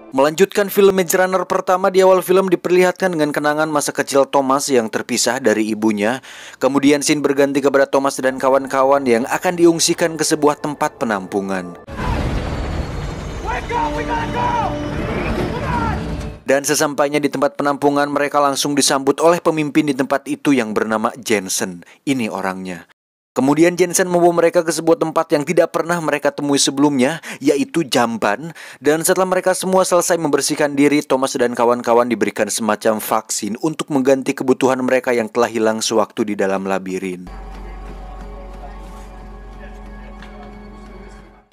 Melanjutkan film Maze Runner pertama, di awal film diperlihatkan dengan kenangan masa kecil Thomas yang terpisah dari ibunya. Kemudian scene berganti kepada Thomas dan kawan-kawan yang akan diungsikan ke sebuah tempat penampungan. Dan sesampainya di tempat penampungan, mereka langsung disambut oleh pemimpin di tempat itu yang bernama Jensen. Ini orangnya. Kemudian Jensen membawa mereka ke sebuah tempat yang tidak pernah mereka temui sebelumnya, yaitu jamban. Dan setelah mereka semua selesai membersihkan diri, Thomas dan kawan-kawan diberikan semacam vaksin untuk mengganti kebutuhan mereka yang telah hilang sewaktu di dalam labirin.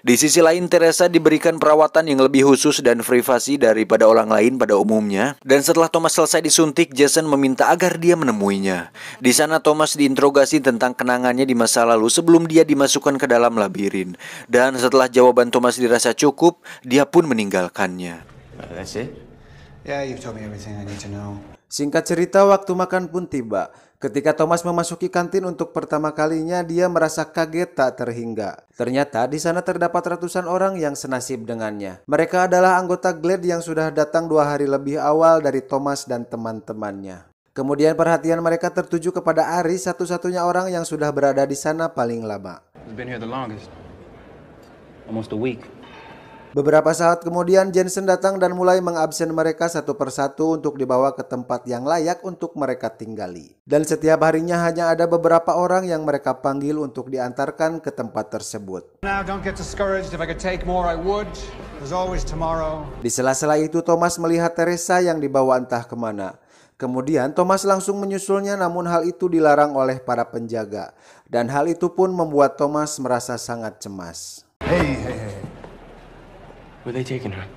Di sisi lain, Teresa diberikan perawatan yang lebih khusus dan privasi daripada orang lain pada umumnya. Dan setelah Thomas selesai disuntik, Jason meminta agar dia menemuinya. Di sana Thomas diinterogasi tentang kenangannya di masa lalu sebelum dia dimasukkan ke dalam labirin. Dan setelah jawaban Thomas dirasa cukup, dia pun meninggalkannya. That's it? Yeah, you've told me everything I need to know. Singkat cerita, waktu makan pun tiba. Ketika Thomas memasuki kantin untuk pertama kalinya, dia merasa kaget tak terhingga. Ternyata di sana terdapat ratusan orang yang senasib dengannya. Mereka adalah anggota Glade yang sudah datang 2 hari lebih awal dari Thomas dan teman-temannya. Kemudian perhatian mereka tertuju kepada Aris, satu-satunya orang yang sudah berada di sana paling lama. It's been here the longest. Almost a week. Beberapa saat kemudian Jensen datang dan mulai mengabsen mereka satu persatu untuk dibawa ke tempat yang layak untuk mereka tinggali. Dan setiap harinya hanya ada beberapa orang yang mereka panggil untuk diantarkan ke tempat tersebut. Now, don't get discouraged. If I could take more, I would. There's always tomorrow. Di sela-sela itu Thomas melihat Teresa yang dibawa entah kemana. Kemudian Thomas langsung menyusulnya, namun hal itu dilarang oleh para penjaga. Dan hal itu pun membuat Thomas merasa sangat cemas. Hey. Where they taking her?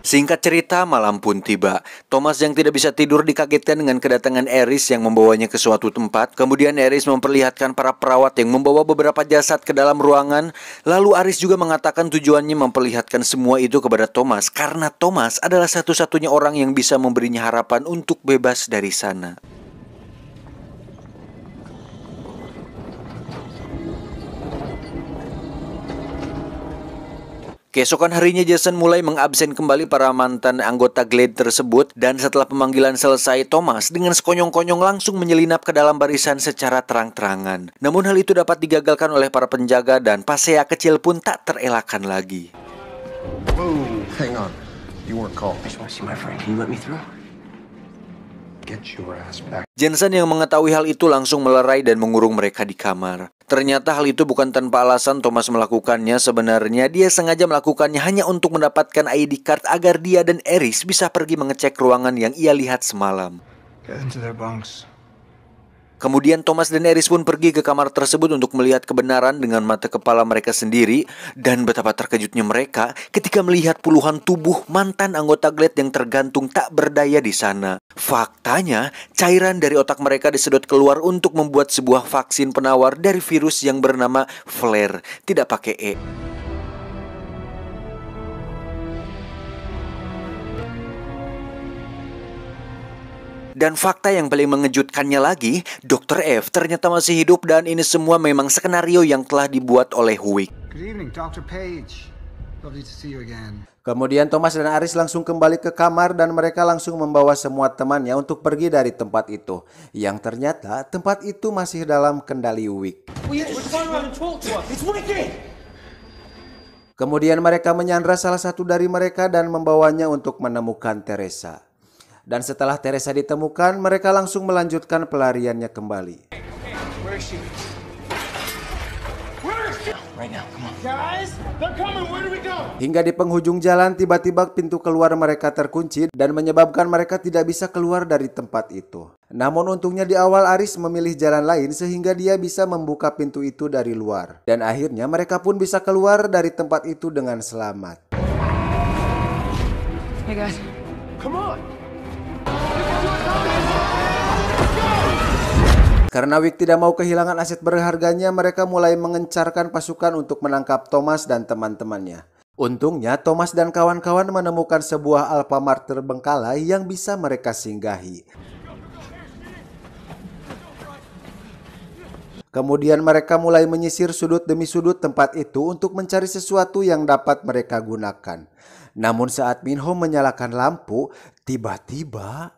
Singkat cerita, malam pun tiba. Thomas yang tidak bisa tidur dikagetkan dengan kedatangan Aris yang membawanya ke suatu tempat. Kemudian Aris memperlihatkan para perawat yang membawa beberapa jasad ke dalam ruangan. Lalu Aris juga mengatakan tujuannya memperlihatkan semua itu kepada Thomas, karena Thomas adalah satu-satunya orang yang bisa memberinya harapan untuk bebas dari sana. Keesokan harinya Jason mulai mengabsen kembali para mantan anggota Glade tersebut, dan setelah pemanggilan selesai, Thomas dengan sekonyong-konyong langsung menyelinap ke dalam barisan secara terang-terangan. Namun hal itu dapat digagalkan oleh para penjaga dan Pasea kecil pun tak terelakkan lagi. Whoa, hang on. You weren't called. I just want to see my friend. Can you let me through? Get your ass back. Jensen yang mengetahui hal itu langsung melerai dan mengurung mereka di kamar. Ternyata hal itu bukan tanpa alasan Thomas melakukannya. Sebenarnya dia sengaja melakukannya hanya untuk mendapatkan ID card agar dia dan Aris bisa pergi mengecek ruangan yang ia lihat semalam. Get into their bunks. Kemudian Thomas dan Aris pun pergi ke kamar tersebut untuk melihat kebenaran dengan mata kepala mereka sendiri. Dan betapa terkejutnya mereka ketika melihat puluhan tubuh mantan anggota Glade yang tergantung tak berdaya di sana. Faktanya, cairan dari otak mereka disedot keluar untuk membuat sebuah vaksin penawar dari virus yang bernama Flare, tidak pakai E. Dan fakta yang paling mengejutkannya lagi, Dr. F ternyata masih hidup, dan ini semua memang skenario yang telah dibuat oleh Wick. Good evening, Dr. Page. Lovely to see you again. Kemudian Thomas dan Aris langsung kembali ke kamar dan mereka langsung membawa semua temannya untuk pergi dari tempat itu. Yang ternyata tempat itu masih dalam kendali Wick. Kemudian mereka menyandra salah satu dari mereka dan membawanya untuk menemukan Teresa. Dan setelah Teresa ditemukan, mereka langsung melanjutkan pelariannya kembali. Hingga di penghujung jalan, tiba-tiba pintu keluar mereka terkunci dan menyebabkan mereka tidak bisa keluar dari tempat itu. Namun untungnya di awal Aris memilih jalan lain sehingga dia bisa membuka pintu itu dari luar. Dan akhirnya mereka pun bisa keluar dari tempat itu dengan selamat. Hey guys, come on. Karena Wick tidak mau kehilangan aset berharganya, mereka mulai mengencarkan pasukan untuk menangkap Thomas dan teman-temannya. Untungnya, Thomas dan kawan-kawan menemukan sebuah Alfamart terbengkalai yang bisa mereka singgahi. Kemudian mereka mulai menyisir sudut demi sudut tempat itu untuk mencari sesuatu yang dapat mereka gunakan. Namun saat Minho menyalakan lampu, tiba-tiba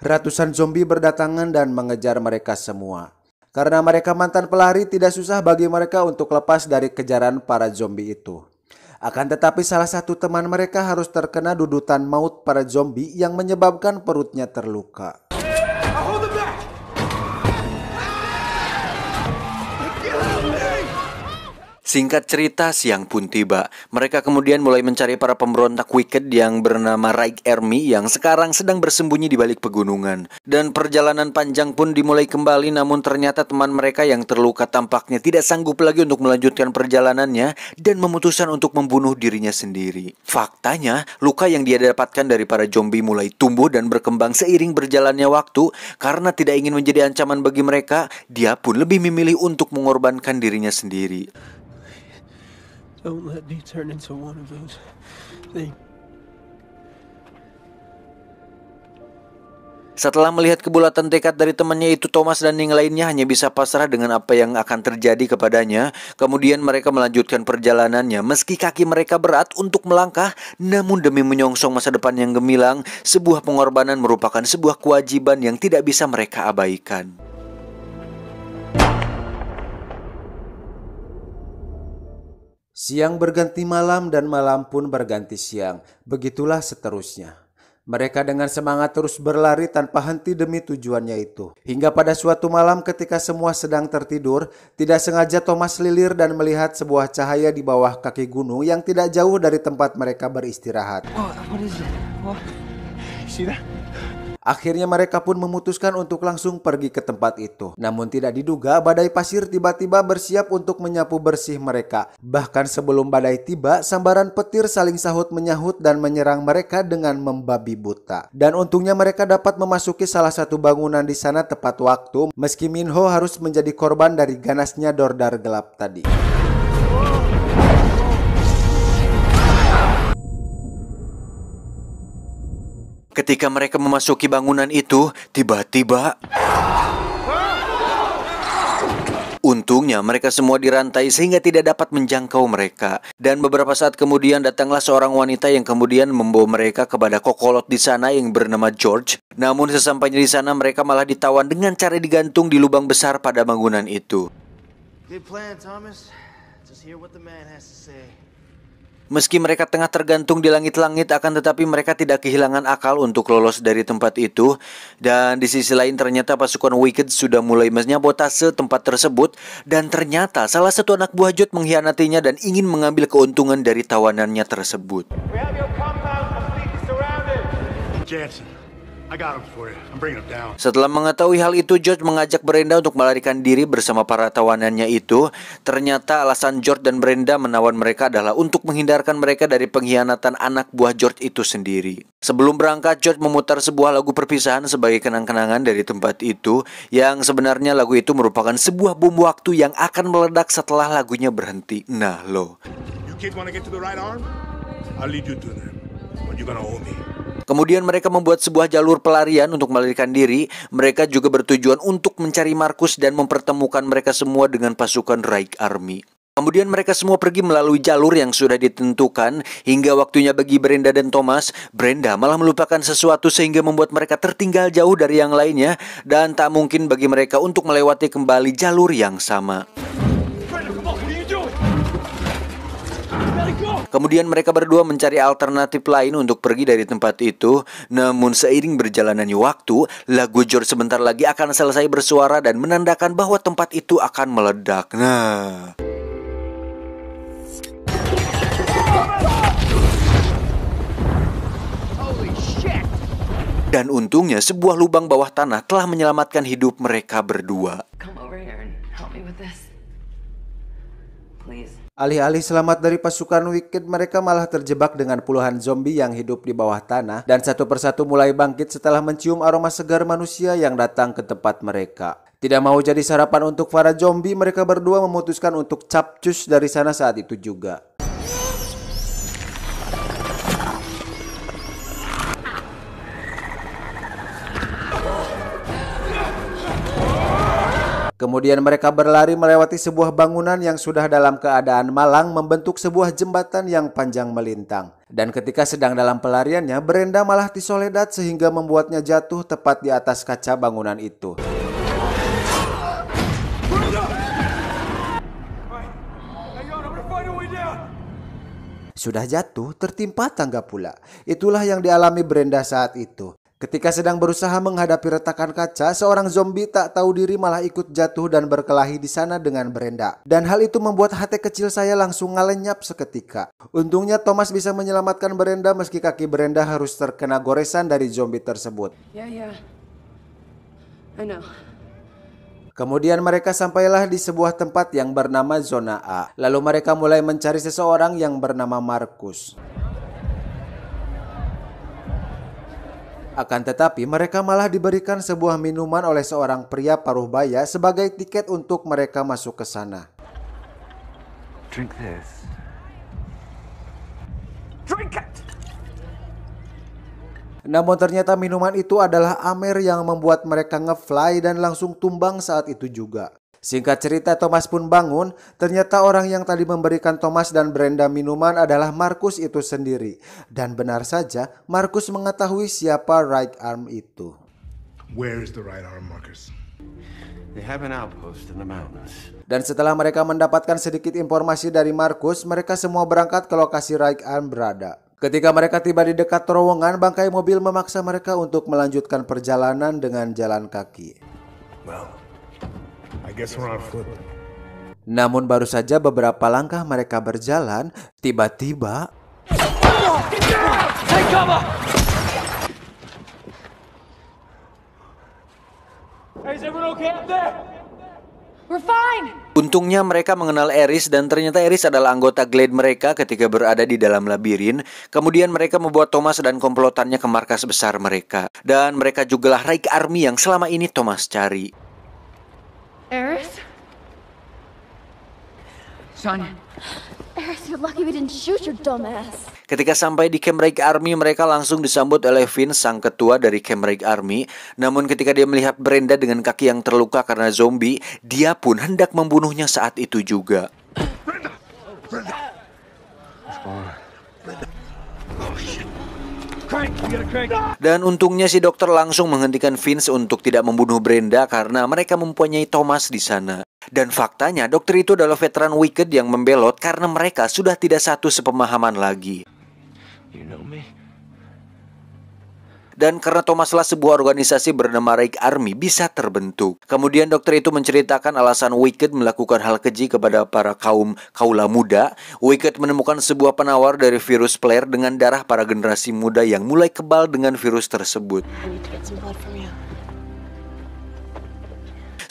ratusan zombie berdatangan dan mengejar mereka semua. Karena mereka mantan pelari, tidak susah bagi mereka untuk lepas dari kejaran para zombie itu. Akan tetapi salah satu teman mereka harus terkena dudutan maut para zombie yang menyebabkan perutnya terluka. Singkat cerita, siang pun tiba. Mereka kemudian mulai mencari para pemberontak Wicked yang bernama Raig Army yang sekarang sedang bersembunyi di balik pegunungan. Dan perjalanan panjang pun dimulai kembali, namun ternyata teman mereka yang terluka tampaknya tidak sanggup lagi untuk melanjutkan perjalanannya dan memutuskan untuk membunuh dirinya sendiri. Faktanya, luka yang dia dapatkan dari para zombie mulai tumbuh dan berkembang seiring berjalannya waktu. Karena tidak ingin menjadi ancaman bagi mereka, dia pun lebih memilih untuk mengorbankan dirinya sendiri. Don't let me turn into one of those things. Setelah melihat kebulatan tekad dari temannya itu, Thomas dan yang lainnya hanya bisa pasrah dengan apa yang akan terjadi kepadanya. Kemudian mereka melanjutkan perjalanannya meski kaki mereka berat untuk melangkah. Namun demi menyongsong masa depan yang gemilang, sebuah pengorbanan merupakan sebuah kewajiban yang tidak bisa mereka abaikan. Siang berganti malam dan malam pun berganti siang. Begitulah seterusnya. Mereka dengan semangat terus berlari tanpa henti demi tujuannya itu. Hingga pada suatu malam ketika semua sedang tertidur, tidak sengaja Thomas lilir dan melihat sebuah cahaya di bawah kaki gunung yang tidak jauh dari tempat mereka beristirahat. What is it? See that? Akhirnya mereka pun memutuskan untuk langsung pergi ke tempat itu. Namun tidak diduga badai pasir tiba-tiba bersiap untuk menyapu bersih mereka. Bahkan sebelum badai tiba, sambaran petir saling sahut-menyahut dan menyerang mereka dengan membabi buta. Dan untungnya mereka dapat memasuki salah satu bangunan di sana tepat waktu, meski Minho harus menjadi korban dari ganasnya Dordar gelap tadi. Ketika mereka memasuki bangunan itu, tiba-tiba untungnya mereka semua dirantai sehingga tidak dapat menjangkau mereka. Dan beberapa saat kemudian datanglah seorang wanita yang kemudian membawa mereka kepada kokolot di sana yang bernama George. Namun sesampainya di sana mereka malah ditawan dengan cara digantung di lubang besar pada bangunan itu. Good plan, Thomas. Just hear what the man has to say. Meski mereka tengah tergantung di langit-langit, akan tetapi mereka tidak kehilangan akal untuk lolos dari tempat itu. Dan di sisi lain ternyata pasukan Wicked sudah mulai menyabotase tempat tersebut. Dan ternyata salah satu anak buah Jod mengkhianatinya dan ingin mengambil keuntungan dari tawanannya tersebut. We have your compound completely surrounded. Jansen, I got him for you. I'm bringing him down. Setelah mengetahui hal itu, George mengajak Brenda untuk melarikan diri bersama para tawanannya itu. Ternyata alasan George dan Brenda menawan mereka adalah untuk menghindarkan mereka dari pengkhianatan anak buah George itu sendiri. Sebelum berangkat, George memutar sebuah lagu perpisahan sebagai kenang-kenangan dari tempat itu, yang sebenarnya lagu itu merupakan sebuah bom waktu yang akan meledak setelah lagunya berhenti. Nah lo. You kids want to get to the right arm? I'll lead you to them. But you're gonna owe me. Kemudian mereka membuat sebuah jalur pelarian untuk melarikan diri. Mereka juga bertujuan untuk mencari Marcus dan mempertemukan mereka semua dengan pasukan Raig Army. Kemudian mereka semua pergi melalui jalur yang sudah ditentukan. Hingga waktunya bagi Brenda dan Thomas, Brenda malah melupakan sesuatu sehingga membuat mereka tertinggal jauh dari yang lainnya. Dan tak mungkin bagi mereka untuk melewati kembali jalur yang sama. Kemudian mereka berdua mencari alternatif lain untuk pergi dari tempat itu. Namun seiring berjalannya waktu, lagu George sebentar lagi akan selesai bersuara dan menandakan bahwa tempat itu akan meledak. Nah, dan untungnya sebuah lubang bawah tanah telah menyelamatkan hidup mereka berdua. Come over here and help me with this. Please. Alih-alih selamat dari pasukan Wicked, mereka malah terjebak dengan puluhan zombie yang hidup di bawah tanah dan satu persatu mulai bangkit setelah mencium aroma segar manusia yang datang ke tempat mereka. Tidak mau jadi sarapan untuk para zombie, mereka berdua memutuskan untuk capcus dari sana saat itu juga. Kemudian mereka berlari melewati sebuah bangunan yang sudah dalam keadaan malang membentuk sebuah jembatan yang panjang melintang. Dan ketika sedang dalam pelariannya, Brenda malah disoledat sehingga membuatnya jatuh tepat di atas kaca bangunan itu. Sudah jatuh, tertimpa tangga pula. Itulah yang dialami Brenda saat itu. Ketika sedang berusaha menghadapi retakan kaca, seorang zombie tak tahu diri malah ikut jatuh dan berkelahi di sana dengan Brenda. Dan hal itu membuat hati kecil saya langsung ngalenyap seketika. Untungnya Thomas bisa menyelamatkan Brenda meski kaki Brenda harus terkena goresan dari zombie tersebut. Yeah. I know. Kemudian mereka sampailah di sebuah tempat yang bernama Zona A. Lalu mereka mulai mencari seseorang yang bernama Marcus. Akan tetapi mereka malah diberikan sebuah minuman oleh seorang pria paruh baya sebagai tiket untuk mereka masuk ke sana. Drink this. Namun ternyata minuman itu adalah Amer yang membuat mereka ngefly dan langsung tumbang saat itu juga. Singkat cerita, Thomas pun bangun. Ternyata orang yang tadi memberikan Thomas dan Brenda minuman adalah Marcus itu sendiri. Dan benar saja, Marcus mengetahui siapa right arm itu. Where is the right arm, Marcus? They have an outpost in the mountains. Dan setelah mereka mendapatkan sedikit informasi dari Marcus, mereka semua berangkat ke lokasi right arm berada. Ketika mereka tiba di dekat terowongan, bangkai mobil memaksa mereka untuk melanjutkan perjalanan dengan jalan kaki. Well, I guess we're on foot. Namun baru saja beberapa langkah mereka berjalan, tiba-tiba We're fine! Untungnya mereka mengenal Eris dan ternyata Eris adalah anggota Glade mereka ketika berada di dalam labirin. Kemudian mereka membawa Thomas dan komplotannya ke markas besar mereka. Dan mereka jugalah Reich Army yang selama ini Thomas cari. Eris? Sonya. Eris, you're lucky we didn't shoot your dumb ass. Ketika sampai di Camp Reich Army, mereka langsung disambut oleh Vince, sang ketua dari Camp Reich Army. Namun ketika dia melihat Brenda dengan kaki yang terluka karena zombie, dia pun hendak membunuhnya saat itu juga. Dan untungnya si dokter langsung menghentikan Vince untuk tidak membunuh Brenda karena mereka mempunyai Thomas di sana. Dan faktanya dokter itu adalah veteran Wicked yang membelot karena mereka sudah tidak satu sepemahaman lagi. You know me? Dan karena Thomaslah sebuah organisasi bernama Reich Army bisa terbentuk. Kemudian dokter itu menceritakan alasan Wicked melakukan hal keji kepada para kaula muda. Wicked menemukan sebuah penawar dari virus player dengan darah para generasi muda yang mulai kebal dengan virus tersebut.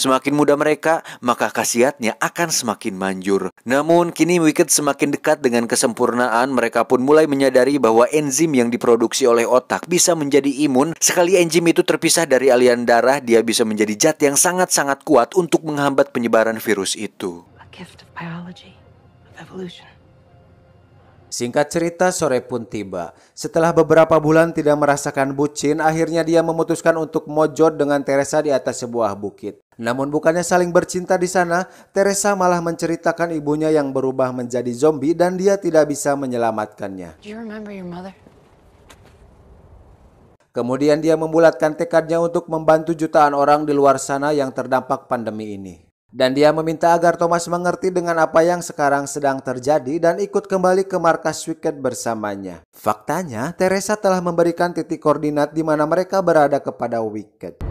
Semakin muda mereka, maka khasiatnya akan semakin manjur. Namun kini Wicked semakin dekat dengan kesempurnaan. Mereka pun mulai menyadari bahwa enzim yang diproduksi oleh otak bisa menjadi imun. Sekali enzim itu terpisah dari aliran darah, dia bisa menjadi zat yang sangat-sangat kuat untuk menghambat penyebaran virus itu. A gift of biology, of evolution. Singkat cerita, sore pun tiba. Setelah beberapa bulan tidak merasakan bucin, akhirnya dia memutuskan untuk mojot dengan Teresa di atas sebuah bukit. Namun bukannya saling bercinta di sana, Teresa malah menceritakan ibunya yang berubah menjadi zombie dan dia tidak bisa menyelamatkannya. Do you remember your mother? Kemudian dia membulatkan tekadnya untuk membantu jutaan orang di luar sana yang terdampak pandemi ini. Dan dia meminta agar Thomas mengerti dengan apa yang sekarang sedang terjadi dan ikut kembali ke markas Wicked bersamanya. Faktanya, Teresa telah memberikan titik koordinat di mana mereka berada kepada Wicked.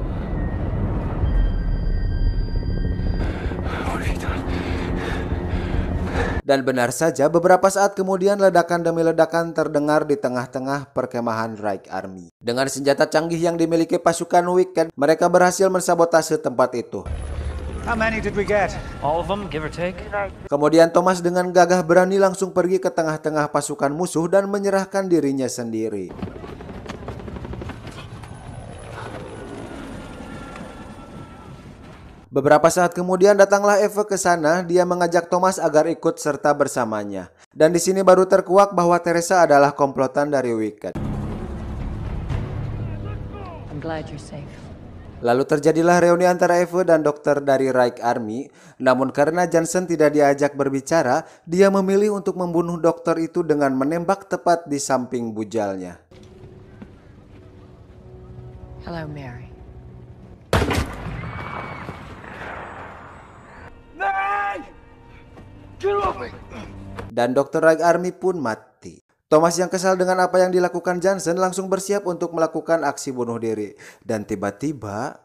Dan benar saja, beberapa saat kemudian ledakan demi ledakan terdengar di tengah-tengah perkemahan Reich Army. Dengan senjata canggih yang dimiliki pasukan Wicked, mereka berhasil mensabotase tempat itu. How many did we get? All of them, give or take? Kemudian Thomas dengan gagah berani langsung pergi ke tengah-tengah pasukan musuh dan menyerahkan dirinya sendiri. Beberapa saat kemudian datanglah Eve ke sana. Dia mengajak Thomas agar ikut serta bersamanya. Dan di sini baru terkuak bahwa Teresa adalah komplotan dari Wicked. I'm glad you're safe. Lalu terjadilah reuni antara Eve dan dokter dari Reich Army. Namun karena Johnson tidak diajak berbicara, dia memilih untuk membunuh dokter itu dengan menembak tepat di samping bujalnya. Hello, Mary. Dan dokter Reich Army pun mati. Thomas yang kesal dengan apa yang dilakukan Johnson langsung bersiap untuk melakukan aksi bunuh diri. Dan tiba-tiba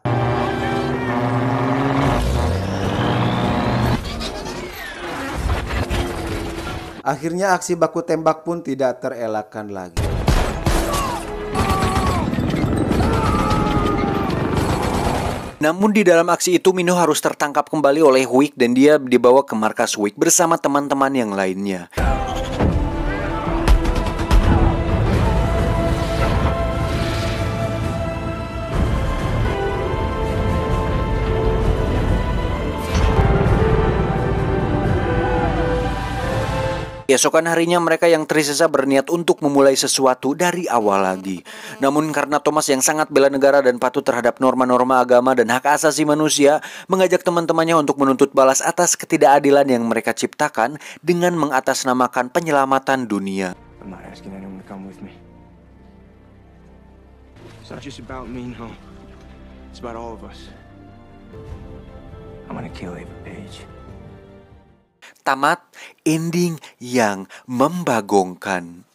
akhirnya aksi baku tembak pun tidak terelakkan lagi. Namun di dalam aksi itu Minho harus tertangkap kembali oleh Wick dan dia dibawa ke markas Wick bersama teman-teman yang lainnya. Keesokan harinya mereka yang tersisa berniat untuk memulai sesuatu dari awal lagi. Namun karena Thomas yang sangat bela negara dan patuh terhadap norma-norma agama dan hak asasi manusia, mengajak teman-temannya untuk menuntut balas atas ketidakadilan yang mereka ciptakan dengan mengatasnamakan penyelamatan dunia. I'm not asking anyone to come with me. It's not just about me, no. It's about all of us. I'm gonna kill Ava Page. Tamat ending yang membagongkan.